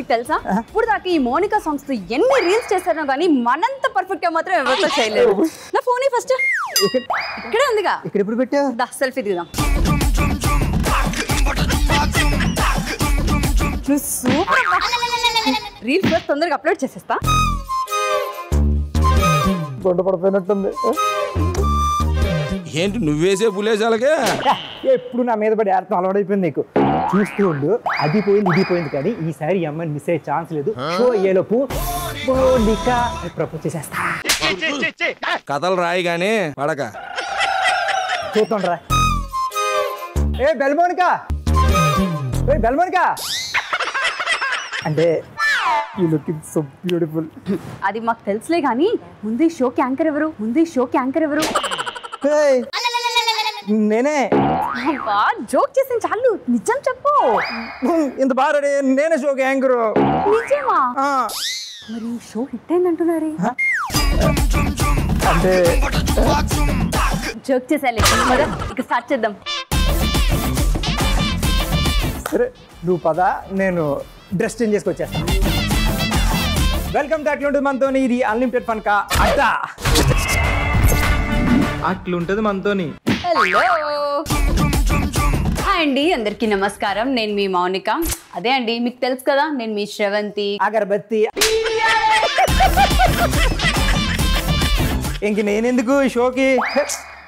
మీకు తెలుసా ఇప్పుడు దాకా ఈ మోనికా సాంగ్స్ తో ఎన్ని రీల్స్ చేశారో కానీ మనంత పర్ఫెక్ట్ గా మాత్రం ఎవరితో చేయలేదు. నా ఫోన్ ఫస్ట్ ఇక్కడే ఉందిగా, ఇక్కడ ఎప్పుడు పెట్టావు? దా సెల్ఫీ దిగుదాం. నువ్వు సూపర్ రీల్స్ ఫస్ట్ తొందరగా అప్లోడ్ చేసేస్తా. గొడ్డ పడిపోయినట్టుంది. ఏంటి నువ్వేసే పులేసాలకే ఎప్పుడు నా మీద పడి ఆడటం అలవాడైపోయింది నీకు. చూస్తూ ఉండు, అది పోయింది ఇది పోయింది, కానీ ఈసారి ఈ అమ్మాయిని మిస్ అయ్యే ఛాన్స్ లేదు. షో అయ్యేలోపు మోనికా ప్రపోజ్ చేసేస్తా. కథలు రాయి గానీ పడక చూస్తుండ్రా. ఏ బెల్మోనికా, ఏ బెల్మోనికా అంటే యూ లుకింగ్ సో బ్యూటిఫుల్. అది మాకు తెలుసులే కానీ ముందు ఈ షోకి యాంకర్ ఎవరు? నేనే. జోక్ చేసిన చాలు, నిజం చెప్పు. ఇంత బాగా నేనే షోకి యాంకర్. నిజమా? మరి షో హిట్ అయిందంటున్నారే. అంటే జోక్ చేసాలి, ఇక స్టార్ట్ చేద్దాం. సరే నువ్వు పద, నేను డ్రెస్ చేంజ్ చేసుకొచ్చేస్తాను. వెల్కమ్ టు అట్లుంటుంది మనతోని. ఇది అన్లిమిటెడ్ ఫన్ కా అడ్డా. అట్లుంటుంది మనతోని. హలో హాయ్ అండి, అందరికీ నమస్కారం. నేను మీ మౌనిక. అదే అండి మీకు తెలుసు కదా, నేను మీ శ్రవంతి అగరబత్తి. ఇంక నేనెందుకు ఈ షోకి?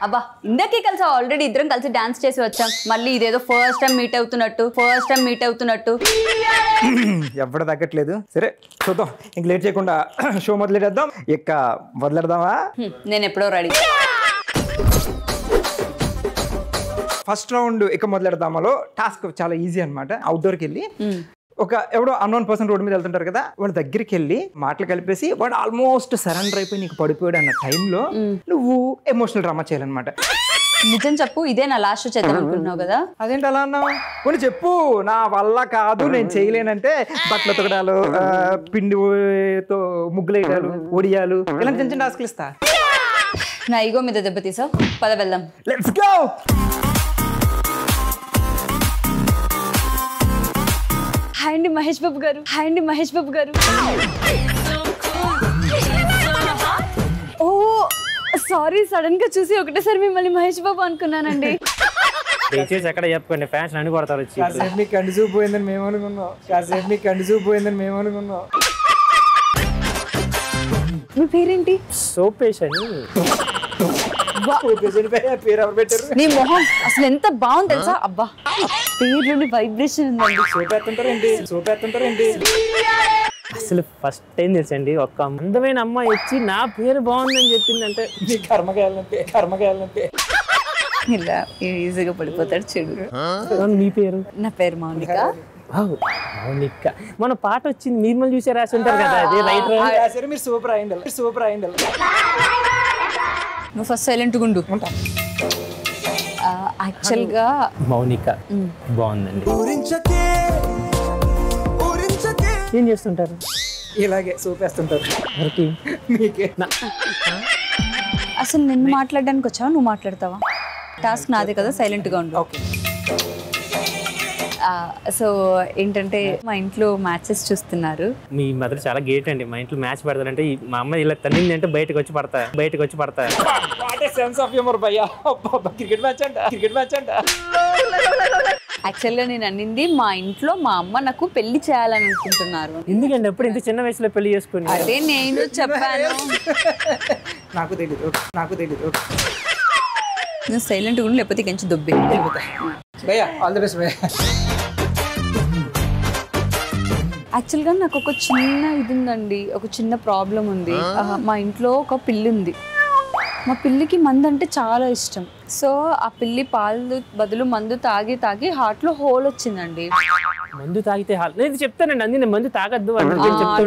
అబ్బా ఇందాకే కలిసి ఆల్రెడీ ఇద్దరం కలిసి డాన్స్ చేసి వచ్చాం. మళ్ళీ ఇదేదో ఫస్ట్ టైం మీట్ అవుతున్నట్టు ఎవడ తగ్గట్లేదు. సరే చూద్దాం, ఇంక లేట్ చేయకుండా షో మొదలెడేద్దాం. ఇక మొదలెడదామా? నేను ఎప్పుడో రెడీ. ఫస్ట్ రౌండ్ ఇక మొదలెడదామలో టాస్క్ చాలా ఈజీ అనమాట. అవుట్డోర్కి వెళ్ళి ఒక ఎవడో అన్నోన్ పర్సన్ రోడ్డు మీద వెళ్తుంటారు కదా, వాళ్ళ దగ్గరికి వెళ్ళి మాటలు కలిపేసి వాడు ఆల్మోస్ట్ సరెండర్ అయిపోయి నీకు పడిపోయాడు అన్న టైంలో నువ్వు ఎమోషనల్ డ్రామా చేయాలన్నమాట. నిజం చెప్పు, ఇదే నా లాస్ట్ షో చేద్దాం అనుకుంటున్నావు కదా? అదేంటి అలా అన్నావు? కొన్ని చెప్పు. నా వల్ల కాదు, నేను చేయలేనంటే బట్టలు తొగడాలు, పిండితో ముగ్గులు వేయడాలు, ఒడియాలు, ఇలాంటి చిన్న చిన్న టాస్క్లు ఇస్తా. నా ఈగో మీద దెబ్బతీసావు, పద వెళ్దాం. Let's go. హాయ్ అండి మహేష్ బాబు గారు. ఓ సారీ, సడన్ గా చూసి ఒకటేసారి మిమ్మల్ని మహేష్ బాబు అనుకున్నానండి. ఎక్కడ చెప్పుకోండి, ఫ్యాన్స్ అన్ని కొడతారు వచ్చి. కాసేపు మీకు కంటి చూపు పోయిందని మేము అనుకున్నాం. మీ పేరేంటి? సోపేష్ అని. పేరు ఎవరు పెట్టారు? నీ మొహం అసలు ఎంత బాగుంది తెలుసా? అబ్బా పేరులోని వైబ్రేషన్ ఉందండి. సోపేస్తుంటారేంటి? అసలు ఫస్ట్ టైం తెలుసండి, ఒక అందమైన అమ్మాయి వచ్చి నా పేరు బాగుందని చెప్పిందంటే నీ కర్మకాయాలంటే ఇలా ఈజీగా పడిపోతాడు చెడు. మీ పేరు? నా పేరు మౌనిక. మౌనిక. మన పాట వచ్చింది నిర్మల్ చూసే రాసి ఉంటారు కదా, అదే రైటర్. మీరు సూపర్ అయింది. నువ్వు ఫస్ట్ సైలెంట్ గుండు. యాక్చువల్ గా మౌనిక బాగుందండి. ఏం చేస్తుంటారు? ఇలాగే చూపేస్తుంటారు. మీకే అసలు నిన్ను మాట్లాడడానికి వచ్చావా, నువ్వు మాట్లాడతావా? టాస్క్ నాదే కదా, సైలెంట్ గా ఉండు. సో ఏంటంటే మా ఇంట్లో మ్యాచెస్ చూస్తున్నారు. మీ మదర్ చాలా గ్రేట్ అండి. మా ఇంట్లో మ్యాచ్ పెడతారంటే మా అమ్మ ఇలా తన్నింది అంటే బయటకు వచ్చి పడతా. క్రికెట్ మ్యాచ్ అంట. యాక్చువల్గా నేను అన్నింది మా ఇంట్లో మా అమ్మ నాకు పెళ్లి చేయాలని అనుకుంటున్నారు. ఎందుకండి ఎప్పుడు ఇంత చిన్న వయసులో పెళ్లి చేసుకుని? అదే నేను చెప్పాను. నాకు తెలీదు. నువ్వు సైలెంట్ గా లేకపోతే కొంచెం దొబ్బే. భయ్యా ఆల్ ది బెస్ట్ భయ్యా. యాక్చువల్గా నాకు ఒక చిన్న ఇది ఉందండి, ఒక చిన్న ప్రాబ్లం ఉంది. మా ఇంట్లో ఒక పిల్లి ఉంది. మా పిల్లికి మందు అంటే చాలా ఇష్టం. సో ఆ పిల్లి పాలు బదులు మందు తాగి హార్ట్ లో హోల్ వచ్చిందండి. మందు తాగితే నేను చెప్తానండి, అంది నేను మందు తాగద్దు అని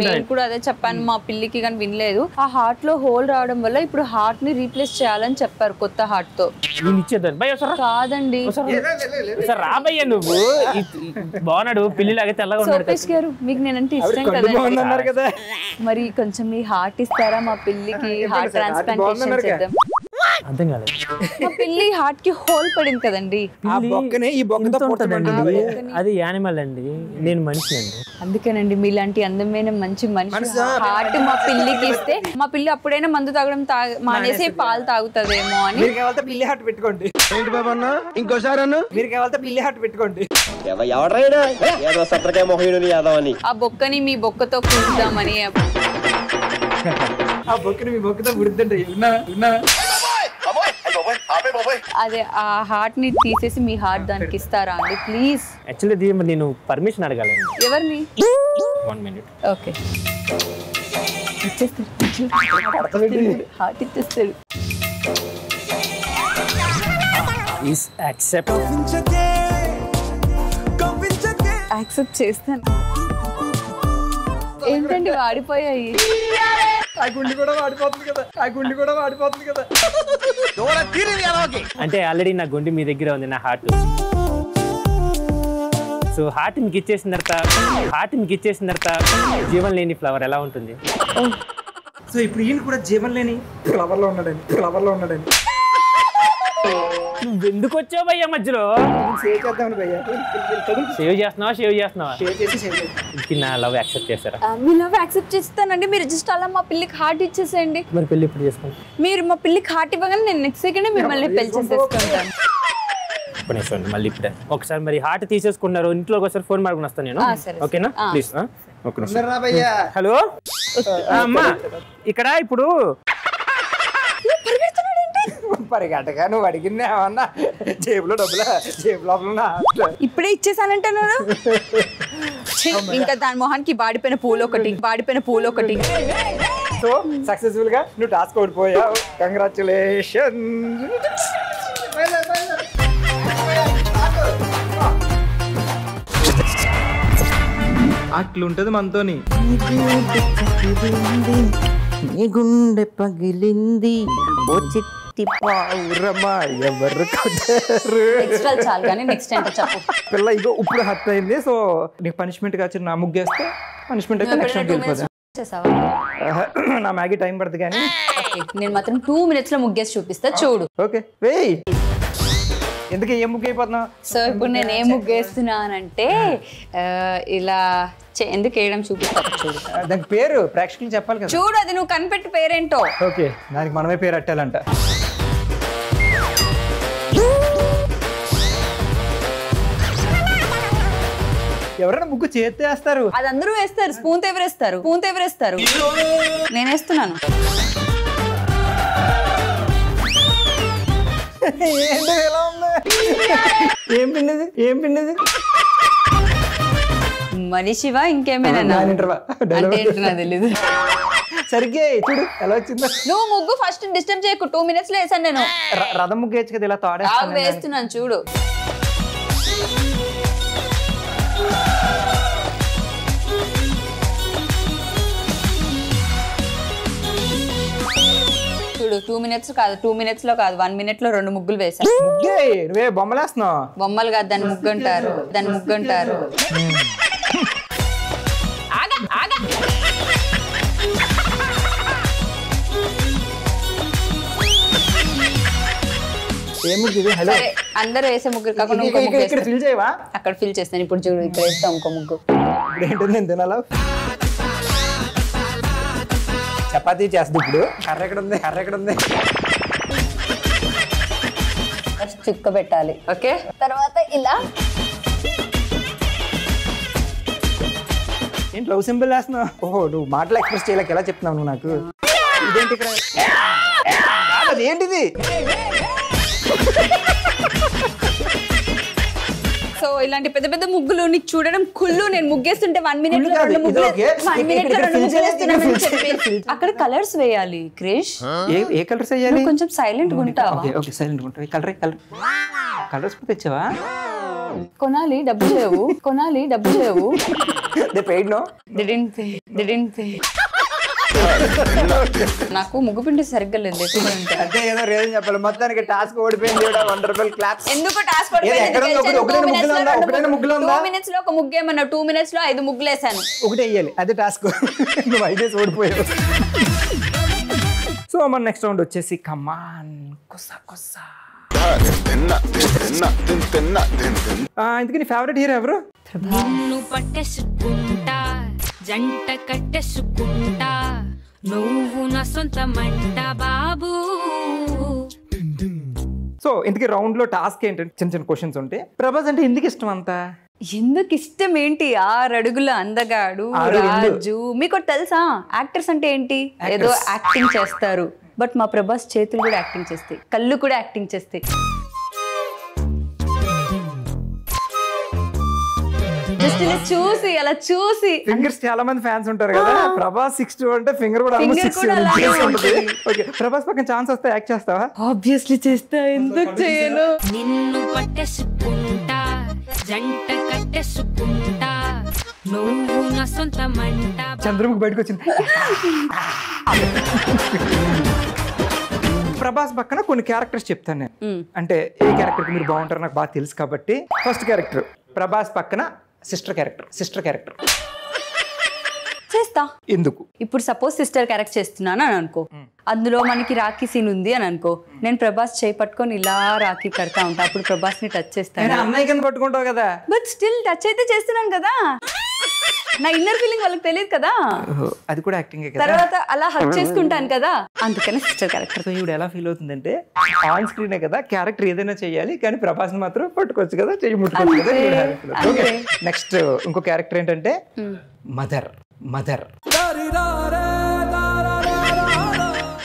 నేను కూడా అదే చెప్పాను మా పిల్లికి, కానీ వినలేదు. ఆ హార్ట్ లో హోల్ రావడం వల్ల ఇప్పుడు హార్ట్ ని రీప్లేస్ చేయాలని చెప్పారు కొత్త హార్ట్ తో. కాదండి రాబయ్యా, నువ్వు బాగున్నాడు పిల్లిలాగా తెల్లగా సోపేష్ గారు, మీకు నేనంటే ఇష్టం కదా, మరి కొంచెం మీ హార్ట్ ఇస్తారా? మా పిల్లికి హార్ట్ ట్రాన్స్ప్లాంటేషన్ చేద్దాం. అర్థం కాలేదు. మా పిల్లి హార్ట్ కి హోల్ పడింది కదండి. ఆ బొక్కనే ఈ బొక్కతో ఎంత ఉంటుందండి పుట్టమండి. అది యానిమల్ అండి, నేను మనిషి అండి. అందుకేనండి మీలాంటి అందమైన మంచి మనిషి హార్ట్ మా పిల్లికి ఇస్తే మా పిల్లి అప్పుడైనా మందు తాగడం మానేసి పాలు తాగుతుందేమో అని. మీరు కావాలంటే పిల్లి హార్ట్ పెట్టుకోండి. ఏంటి బాబా అన్న ఇంకోసారి అన్న మీరు కావాలంటే పిల్లి హార్ట్ పెట్టుకోండి. ఆ బొక్కని మీ బొక్కతో కూర్చుదామని. ఆ బొక్కని మీ బొక్కతో పుడుతుంటే విన్నా. అదే ఆ హార్ట్ ని తీసేసి మీ హార్ట్ దానికి ఇస్తారా అండి ప్లీజ్? యాక్చువల్లీ నేను పర్మిషన్ అడగాలండి. ఎవరిని? 1 minute. ఓకే హార్ట్ ఇచ్చేస్తాడు. Is accept. యాక్సెప్ట్ చేస్తాను. ఏంటండి వాడిపోయాయి? ఆ గుండి కూడా వాడిపోతుంది కదా. అంటే ఆల్రెడీ నా గుండె మీ దగ్గర ఉంది, నా హార్ట్. సో హార్ట్ మీకు ఇచ్చేసిన తర్వాత జీవం లేని ఫ్లవర్ ఎలా ఉంటుంది? సో ఇప్పుడు ఈయన కూడా జీవం లేని ఫ్లవర్ లో ఉన్నాడండి. నువ్వు ఎందుకు వచ్చావు భయ్యా మధ్యలో? సేవ్ చేద్దామని భయ్యా. సేవ్ చేస్తున్నావా? సేవ్ చేసి ఇంక నా లవ్ యాక్సెప్ట్ చేస్తారా? మీ లవ్ యాక్సెప్ట్ చేస్తానండి. మీరు జస్ట్ అలా మా పిల్లికి హార్ట్ ఇచ్చేసేయండి. మరి పెళ్లి ఇప్పుడు చేసుకోండి. మీరు మా పిల్లికి హార్ట్ ఇవ్వగానే నేను నెక్స్ట్ సెకండ్ మిమ్మల్ని పెళ్లి చేసేసుకుంటాను. కొనేసుకోండి మళ్ళీ ఇప్పుడే. ఒకసారి మరి హార్ట్ తీసేసుకున్నారు, ఇంట్లోకి ఒకసారి ఫోన్ మార్కుని వస్తాను నేను. సరే. ఓకేనా? ప్లీజ్ ఒక నిమిషం. రా భయ్యా. హలో అమ్మా, ఇక్కడ ఇప్పుడు పరిగెట్టగా నువ్వు అడిగింది ఏమన్నా జేబులో లోపల ఇప్పుడే ఇచ్చేసానంటున్నాను. ఇంకా దాని మొహానికి వాడిపోయిన పూలు ఒకటి. సో సక్సెస్ఫుల్ గా నువ్వు టాస్క్ ఓడిపోయావు. కంగ్రాచులేషన్. అట్లుంటది మనతోని. నీ గుండె పగిలింది ఓ చిట్టి పావురమా ఎవరు ఎక్స్ట్రా చాలు కానీ నెక్స్ట్ ఏంటో చెప్పు. పిల్ల ఇగో ఇప్పుడు హర్ట్ అయింది. సో నీకు పనిష్మెంట్ గా వచ్చి నా ముగ్గేస్తే పనిష్మెంట్ అయితే నెక్స్ట్ వెళ్ళిపోతా. నా మ్యాగీ టైం పడుతుంది కానీ నేను మాత్రం 2 minutes లో ముగ్గేసి చూపిస్తా చూడు. ఓకే వెయ్. ఎందుకు ఏం ముగ్గు అయిపోతున్నావు? సో ఇప్పుడు నేను ఏం ముగ్గేస్తున్నానంటే ఇలా ఎందుకు వేయడం చూపిస్తా చూడు. దానికి పేరు ప్రేక్షకులు చెప్పాలి కదా. చూడు అది నువ్వు కనిపెట్టి పేరేంటో. ఓకే దానికి మనమే పేరు అట్టాలంట. ఎవరైనా ముగ్గు చేస్తే వేస్తారు. అది అందరూ వేస్తారు. స్పూన్ ఎవరేస్తారు? నేను వేస్తున్నాను. ఏంటి ఎలా ఉంది? ఏం పిండిది? మనిషివా ఇంకేమైనా అంటే ఏంటో నాకు తెలీదు. సరిగ్గా చూడు ఎలా వచ్చిందో. నువ్వు ముగ్గు ఫస్ట్ డిస్టర్బ్ చేయకు. 2 minutes లో వేసాను నేను. రథం ముగ్గు వేయచ్చు కదా ఇలా వేస్తున్నాను చూడు. చూడు 2 minutes కాదు, 2 minutes లో కాదు, 1 minute లో 2 ముగ్గులు వేసాను. నువ్వే బొమ్మలేస్తున్నావు. బొమ్మలు కాదు, దాన్ని ముగ్గు అంటారు. ఆగా ఏ ముగ్గు ఇది? హలో అందరూ వేసే ముగ్గురు కాకుండా ఇంకో ముగ్గు ఇక్కడ ఫిల్ చేయవా? అక్కడ ఫిల్ చేస్తాను. ఇప్పుడు చూడు ఇక్కడ వేస్తాం ఇంకో ముగ్గు. ఇప్పుడు ఏంటంటే నేను తినాలా? చపాతీ చేస్తుంది. ఇప్పుడు కర్ర ఎక్కడ ఉంది? ఫస్ట్ చుక్క పెట్టాలి. ఓకే, తర్వాత ఇలా ఏంటి లవ్ సింబల్ వేస్తున్నావు? ఓహో నువ్వు మాటలు ఎక్స్ప్రెస్ చేయలేక ఎలా చెప్తున్నావు నువ్వు నాకు? ఇదేంటి ఇక్కడ? అదేంటిది? సో ఇలాంటి పెద్ద పెద్ద ముగ్గులు నీకు చూడడం కుళ్ళు. నేను ముగ్గేస్తుంటే 1 minute లో 2 ముగ్గులు అక్కడ కలర్స్ వేయాలి. క్రిష్ ఏ కలర్స్ వేయాలి? కొంచెం సైలెంట్ గా ఉంటావా? ఓకే సైలెంట్ గా ఉంటావు. కలర్స్ తెచ్చావా? కొనాలి, డబ్బులు లేవు. They paid no. Didn't pay. నాకు ముగ్గు పిండి సరిగ్గా లేదు. అదే ఏదో రీజన్ చెప్పాలి. మొత్తానికి టాస్క్ ఓడిపోయింది. 100 రూపాయలు క్లాప్స్. ఎందుకు టాస్క్ ఓడిపోయింది? 2 minutes లో ఒక ముగ్గు ఏమన్నా 2 minutes లో 5 ముగ్గులు వేసాను. ఒకటే వేయాలి, అదే టాస్క్. నువ్వు 5 డేస్ ఓడిపోయావు. సో మన నెక్స్ట్ రౌండ్ వచ్చేసి కమాన్ కొస్సా కొస్సా. ఇందుకు నీ ఫేవరెట్ హీరో ఎవరు? నిన్ను పట్టేసుకుంటా జంట కట్టేసుకుంటా నువ్వు నా సొంతమంట బాబు. సో ఇందుకే రౌండ్ లో టాస్క్ ఏంటంటే చిన్న చిన్న క్వశ్చన్స్ ఉంటాయి. ప్రభాస్ అంటే ఎందుకు ఇష్టం అంతా? ఎందుకు ఇష్టం ఏంటి? 6 అడుగుల అందగాడు రాజు. మీకు ఒకటి తెలుసా యాక్టర్స్ అంటే ఏంటి? ఏదో యాక్టింగ్ చేస్తారు, బట్ మా ప్రభాస్ చేతులు కూడా యాక్టింగ్ చేస్తాయి, కళ్ళు కూడా యాక్టింగ్ చేస్తాయి. జస్ట్ ఇలా చూసి అలా చూసి ఫింగర్స్ చాలా మంది ఫ్యాన్స్ ఉంటారు కదా. ప్రభాస్ 6'2" అంటే ఫింగర్ కూడా ఓకే. ప్రభాస్ పక్కన ఛాన్స్ వస్తే యాక్ట్ చేస్తావా? ఆబ్వియస్లీ చేస్తా, ఎందుకు చేయను? నిన్ను పట్టేసుకుంటా జంట కట్టేసుకుంటా నువ్వు నా సొంతమంట. చంద్రముఖి బయటకు వచ్చింది. ప్రభాస్ పక్కన కొన్ని క్యారెక్టర్స్ చెప్తాను నేను, అంటే ఏ క్యారెక్టర్ మీరు బాగుంటారో నాకు బాగా తెలుసు కాబట్టి. ఫస్ట్ క్యారెక్టర్ ప్రభాస్ పక్కన సిస్టర్ క్యారెక్టర్ చేస్తా. ఎందుకు? ఇప్పుడు సపోజ్ సిస్టర్ క్యారెక్టర్ చేస్తున్నాను అని అనుకో, అందులో మనకి రాఖీ సీన్ ఉంది అని అనుకో, నేను ప్రభాస్ చేయి పట్టుకొని ఇలా రాఖీ కడతా ఉంటా, అప్పుడు ప్రభాస్ ని టచ్ చేస్తాను. అన్నయ్య కింద పట్టుకుంటావు కదా, బట్ స్టిల్ టచ్ అయితే చేస్తున్నాను కదా, నా ఇన్నర్ ఫీలింగ్ వాళ్ళకి తెలియదు కదా. అది కూడా యాక్టింగ్ కదా. తర్వాత అలా హక్ చేసుకుంటాను కదా, అందుకనే సిస్టర్ క్యారెక్టర్. ఇప్పుడు ఎలా ఫీల్ అవుతుందంటే ఆన్ స్క్రీనే కదా, క్యారెక్టర్ ఏదైనా చేయాలి కానీ ప్రభాస్ ని మాత్రం పట్టుకోవచ్చు కదా, చెయ్యి ముట్టుకోవచ్చు కదా. నెక్స్ట్ ఇంకో క్యారెక్టర్ ఏంటంటే మదర్.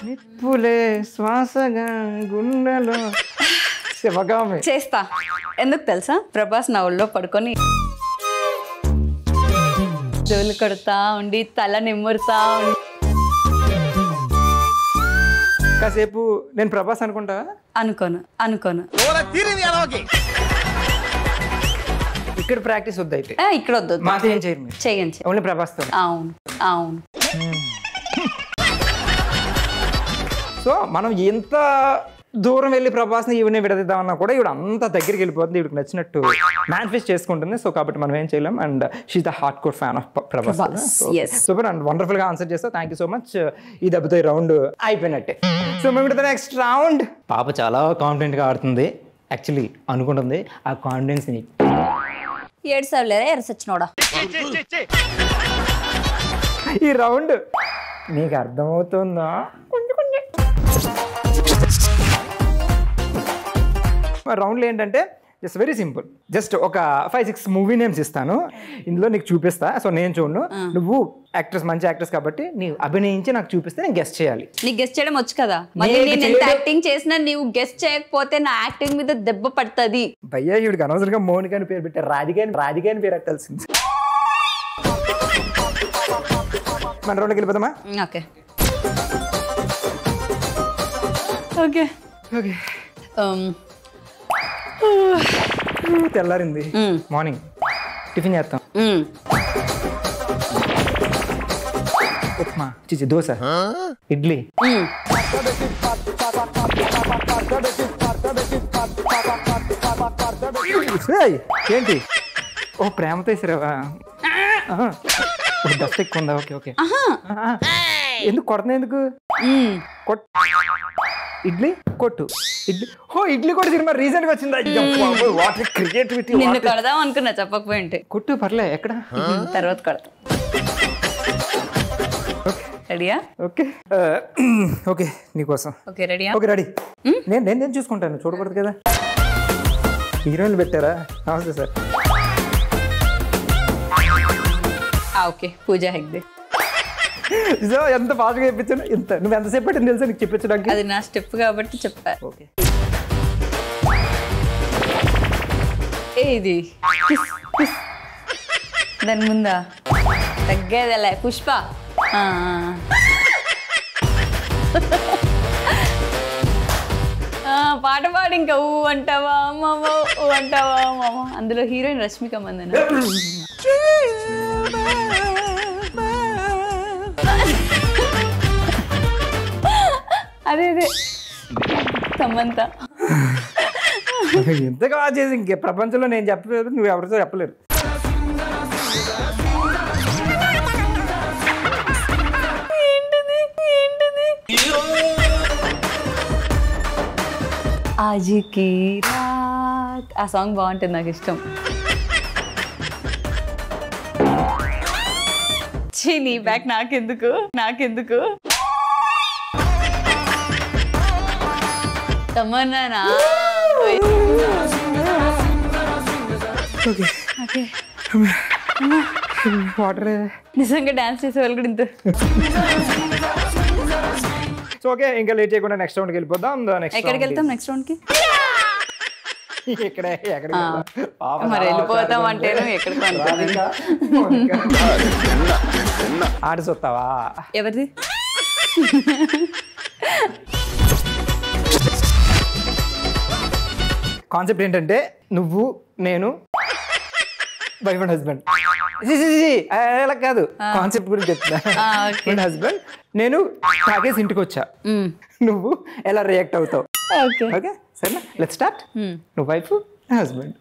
నిప్పులే శ్వాసగా గుండెలో శివగామి చేస్తా. ఎందుకు తెలుసా? ప్రభాస్ నా ఒళ్ళో పడుకొని జోలు కొడతా ఉండి తల నిమ్మురుతా ఉండి కాసేపు నేను ప్రభాస్ అనుకుంటా. అనుకోను ఇక్కడ ప్రాక్టీస్ వద్దు అయితే. ఇక్కడ వద్దు, మాతో ఏం చేయరు, చేయండి. ఓన్లీ ప్రభాస్ తో. అవును. సో మనం ఎంత దూరం వెళ్ళి ప్రభాస్ని ఈవిని విడదీద్దామన్నా కూడా ఇవిడ అంత దగ్గరికి వెళ్ళిపోతుంది, ఇవిడికి నచ్చినట్టు మేనిఫెస్ట్ చేసుకుంటుంది. సో కాబట్టి మనం ఏం చేయలేం. And she the hard core fan of Prabhas. Super and wonderful గా ఆన్సర్ చేస్తా. Thank you so much. ఈ దెబ్బతో ఈ రౌండ్ అయిపోయినట్టే. సో మేము నెక్స్ట్ రౌండ్. పాప చాలా కాన్ఫిడెంట్ గా ఆడుతుంది, యాక్చువల్లీ అనుకుంటుంది. ఆ కాన్ఫిడెన్స్ ని 7 సార్లు ఎరసొచ్చినోడా. ఈ రౌండ్ నీకు అర్థమవుతుందా? రౌండ్లో ఏంటంటే జస్ట్ వెరీ సింపుల్. జస్ట్ ఒక 5-6 మూవీ నేమ్స్ ఇస్తాను, ఇందులో నీకు చూపిస్తా. సో నేను చూడను, నువ్వు మంచి యాక్ట్రెస్ కాబట్టి నీవు అభినయించి నాకు చూపిస్తే నేను గెస్ట్ చేయాలి. నీకు గెస్ట్ చేయడం వచ్చు కదా, మళ్ళీ నేను ఎంత యాక్టింగ్ చేసినా నీవు గెస్ట్ చేయకపోతే నా యాక్టింగ్ మీద దెబ్బ పడుతుంది. భయ్యా ఇవిడికి అనవసరంగా మౌనిక అని పేరు పెట్టారు, రాధిక అని పేరు పెట్టాల్సింది. మన రౌండ్కి వెళ్ళిపోతామా? ఓకే. తెల్లారింది, మార్నింగ్ టిఫిన్ చేస్తాం. ఉప్మా, దోశ, ఇడ్లీ. ఏంటి? ఓ ప్రేమతో ఇసిరావా? డస్ట్ ఎక్కువ ఉందా? ఓకే. ఎందుకు కొడుతున్నా? ఎందుకు ఇడ్లీ కొట్టు, ఇడ్లీ కూడా సినిమా రీసెంట్ గా వచ్చింది. What creativity. నిన్ను కొడదాం అనుకున్నా, చెప్పకపోయింటే. కొట్టు, పర్లే. ఎక్కడ? తర్వాత కొడతా. రెడీయా? ఓకే నీకోసం. ఓకే రెడీయా? Okay ready. నేను చూసుకుంటాను, చూడకూడదు కదా. హీరోయిన్లు పెట్టారా? నమస్తే సార్. ఓకే, పూజా హెగ్డే. ఎంత ఫాస్ట్గా చెప్పించాను. నువ్వు ఎంతసేపు పెట్టింది తెలుసా నీకు చెప్పించడానికి? అది నా స్టెప్ కాబట్టి చెప్పా. ఓకే. ఇది దాని ముందా తగ్గేదలే. పుష్ప. పాట పాడు ఇంకా. ఊ అంటావా మామ, ఊ అంటావా మామ. అందులో హీరోయిన్ రష్మిక మందన. అదే సమంత. ఎంతగా చేసి ఇంకే ప్రపంచంలో నేను చెప్పలేదు, నువ్వు ఎవరితో చెప్పలేరు. ఏంటిది ఆజ్కి రాత్ ఆ సాంగ్ బాగుంటుంది, నాకు ఇష్టం. ఛీ, నీ బ్యాక్ నాకెందుకు తమన్నా. ఓకే వాటర్ నిజంగా డాన్స్ చేసే వాళ్ళు కూడా ఇంత. సో ఓకే, ఇంకా లేట్ చేయకుండా నెక్స్ట్ రౌండ్కి వెళ్ళిపోదాం. ఎక్కడికి వెళ్తాం నెక్స్ట్ రౌండ్ కి? ఇక్కడే మరి వెళ్ళిపోతాం అంటే ఎక్కడికి ఆడ చూస్తావా? ఎవరిది? కాన్సెప్ట్ ఏంటంటే నువ్వు నేను వైఫ్ అండ్ హస్బెండ్. అలా కాదు, కాన్సెప్ట్ గురించి చెప్తున్నా. హస్బెండ్ నేను తాగేసి ఇంటికి వచ్చా, నువ్వు ఎలా రియాక్ట్ అవుతావు? ఓకే సరేనా, లెట్స్ స్టార్ట్. నువ్వు వైఫ్, హస్బెండ్.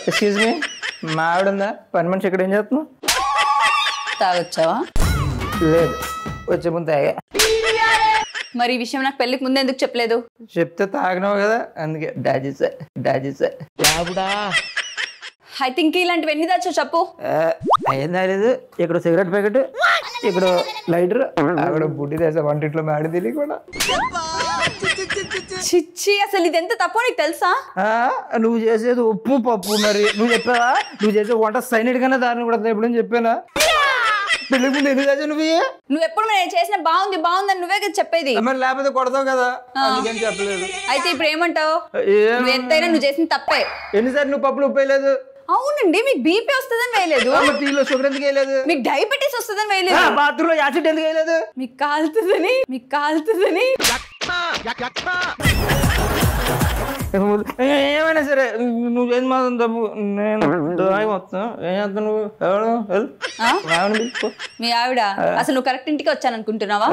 ఎక్స్క్యూజ్ మీ, మా ఆవిడుందా? పని మనిషి ఇక్కడ ఏం చేస్తున్నావు? తాగొచ్చావా? లేదు, వచ్చే ముందు తాగా. మరి ఈ విషయం నాకు పెళ్ళికి ముందే ఎందుకు చెప్పలేదు? చెప్తే తాగినావు కదా, అందుకే డాజీసా. ఐ థింక్ ఇలాంటివి ఎన్ని దాచో చెప్పు. ఏం తాగలేదు. ఇక్కడ సిగరెట్ ప్యాకెట్, ఇక్కడ లైటర్, అక్కడ బుడ్డి తెసా వంటింట్లో మాడి తిరిగి కూడా. చిచ్చి, అసలు ఇది ఎంత తప్పో నీకు తెలుసా? నువ్వు చేసేది ఉప్పు పప్పు. మరి నువ్వు చెప్పావా నువ్వు చేసే వంట సైనిడ్ కన్నా దారిని కూడా ఎప్పుడని చెప్పానా? పెళ్లి ముందు ఎందుకు తెచ్చా నువ్వు ఎప్పుడు నేను చేసిన బాగుంది అని నువ్వే కదా చెప్పేది. మరి లేకపోతే కొడతావు కదా, అందుకని చెప్పలేదు. అయితే ఇప్పుడు ఏమంటావు? నువ్వు ఎంతైనా నువ్వు చేసిన తప్పే. ఎన్నిసార్లు నువ్వు పప్పులు ఉప్పు వేయలేదు? అవునండి, మీకు బీపీ వస్తుందని వేయలేదు, టీలో షుగర్ ఎందుకు వేయలేదు, మీకు డయాబెటీస్ వస్తుందని వేయలేదు, బాత్రూమ్ లో యాసిడ్ ఎందుకు వేయలేదు, మీకు కాలుతుందని ఏమైనా సరే నువ్వు చేసి మాత్రం తప్పు. నేను మొత్తం ఏం చేస్తాను? నువ్వు ఎవరు? మీ ఆవిడ. అసలు నువ్వు కరెక్ట్ ఇంటికి వచ్చాను అనుకుంటున్నావా?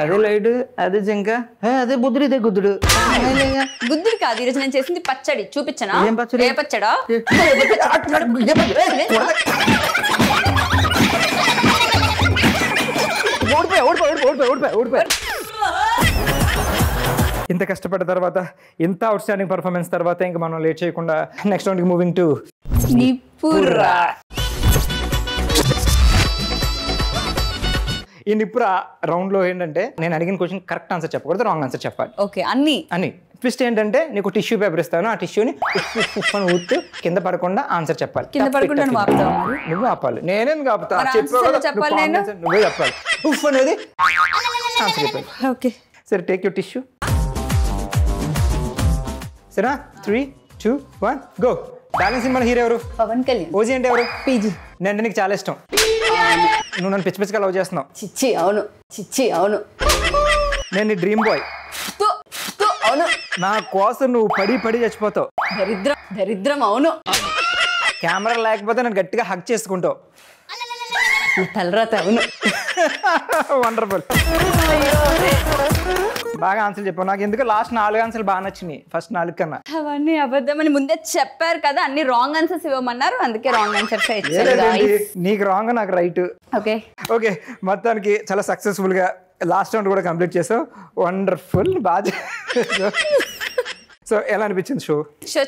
అదే లైట్, అదే జింక, అదే బుద్ధుడు, ఇదే గుద్దుడు. గుద్దుడు కాదు, ఈరోజు నేను చేసింది పచ్చడి. చూపించనా? ఏం పచ్చడి? ఏ పచ్చడా? ఓడిపోయా. ఇంత కష్టపడ్డ తర్వాత, ఇంత అవుట్ స్టాండింగ్ పర్ఫార్మెన్స్ తర్వాత ఇంకా మనం లేట్ చేయకుండా నెక్స్ట్ రౌండ్కి మూవింగ్ టు నిపురా. ఈ నిపురా రౌండ్ లో ఏంటంటే నేను అడిగిన క్వశ్చన్ కరెక్ట్ ఆన్సర్ చెప్పకూడదు, రాంగ్ ఆన్సర్ చెప్పాలి. ఓకే, అన్ని ట్విస్ట్ ఏంటంటే నీకు టిష్యూ పేపర్ ఇస్తాను, ఆ టిష్యూని ఊత్తు కింద పడకుండా ఆన్సర్ చెప్పాలి. కింద పడకుండా నువ్వు ఆపాలి, నేనేందుకు ఆపుతా? చెప్పాలి నేను, నువ్వే చెప్పాలి. ఉఫ్ అనేది ఆన్సర్ చెప్పాలి. ఓకే సరే, టేక్ యూర్ టిష్యూ. సరేనా? 3, 2, 1 గో. డార్లింగ్ సినిమా హీరో ఎవరు? పవన్ కళ్యాణ్. ఓజీ అంటే ఎవరు? పీజీ. నేను నీకు చాలా ఇష్టం. నువ్వు నన్ను పిచ్చి పిచ్చిగా లవ్ చేస్తున్నావు. చిచ్చి అవును. నేను నీ డ్రీమ్ బాయ్. అవును. నా కోసం నువ్వు పడి చచ్చిపోతావు. దరిద్రం అవును. కెమెరా లేకపోతే నన్ను గట్టిగా హక్ చేసుకుంటావు. తలరాత అవును. వండర్ఫుల్. బాగా ఆన్సర్ చెప్పావు. నాకు ఎందుకు లాస్ట్ 4 ఆన్సర్లు బాగా నచ్చినాయి, ఫస్ట్ 4 కన్నా. అవన్నీ అబద్ధమని ముందే చెప్పారు కదా, అన్ని రాంగ్ ఆన్సర్స్ ఇవ్వమన్నారు, అందుకే రాంగ్ ఆన్సర్స్ ఇచ్చారు. నీకు రాంగ్, నాకు రైట్. ఓకే, మొత్తానికి చాలా సక్సెస్ఫుల్ గా లాస్ట్ రౌండ్ కూడా కంప్లీట్ చేసావు. వండర్ఫుల్, బాగా. సో ఎలా అనిపించింది షో?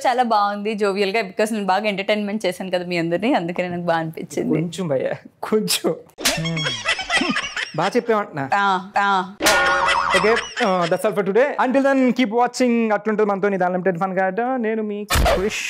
చాలా బాగుంది, జోవియల్ గా, బికాస్ నేను బాగా ఎంటర్టైన్మెంట్ చేశాను కదా మీ అందరినీ, అందుకని నాకు బాగా అనిపించింది. కొంచెం భయ్యా, కొంచెం బాగా చెప్పామంటున్నా. Okay, that's all for today. Until then keep watching. అట్లుంటుంది మనతో నీ దాని లిమిటెడ్ ఫన్ గా. నేను మీ క్రిష్.